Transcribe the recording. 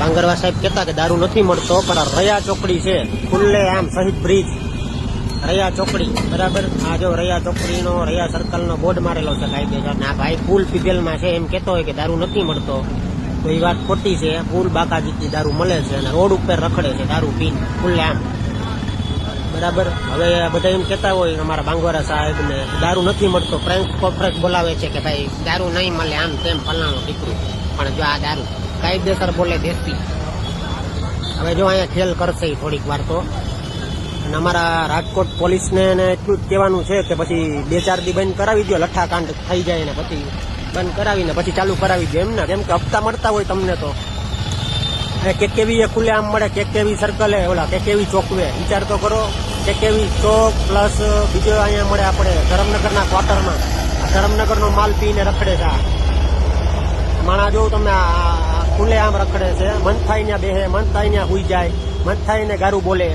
બાંગરવા સાહેબ કહેતા કે દારૂ નથી મળતો, પણ રયા ચોકડી છે ખુલ્લે આમ શહીદ બ્રિજ રયા ચોકડી બરાબર. આ જો રયા ચોકડીનો રયા સર્કલનો બોર્ડ મારેલો છે કાયદેસર. ને આ ભાઈ ફૂલ પીધેલમાં છે એમ કહેતો હોય કે દારૂ નથી મળતો, તો એ વાત ખોટી છે. ફૂલ બાકાજીથી દારૂ મળે છે અને રોડ ઉપર રખડે છે દારૂ પીને ખુલ્લે આમ બરાબર. હવે બધા એમ કહેતા હોય અમારા બાંગવારા સાહેબ ને દારૂ નથી મળતો, પ્રેન્ક કોન્ફરન્સ બોલાવે છે કે ભાઈ દારૂ નહીં મળે આમ તેમ ફલાણું દીકરું, પણ જો આ દારૂ કાયદેસર બોલે દેશી. હવે જો અહીંયા ખેલ કરશે થોડીક વાર તો. અને અમારા રાજકોટ પોલીસને એટલું જ કહેવાનું છે કે પછી 2-4 દી બંધ કરાવી દો, લઠ્ઠાકાંડ થઈ જાય ને પછી બંધ કરાવીને પછી ચાલુ કરાવી દો એમને. કેમ કે હપ્તા મળતા હોય તમને તો કેકેવી ખુલ્લે આમ મળે, કેકેવી સર્કલે ઓલા કેકેવી ચોકવે, વિચાર તો કરો. કેકેવી ચોક પ્લસ બીજો અહીંયા મળે આપણે ધરમનગરના ક્વાર્ટરમાં. ધરમનગરનો માલ પીને રખડે છે માણા. જોઉં તમે ખુલ્લે આમ રખડે છે. મન થાય ને બેહે, મન થાય ને હુઈ જાય, મન થાય ને ગારું બોલે.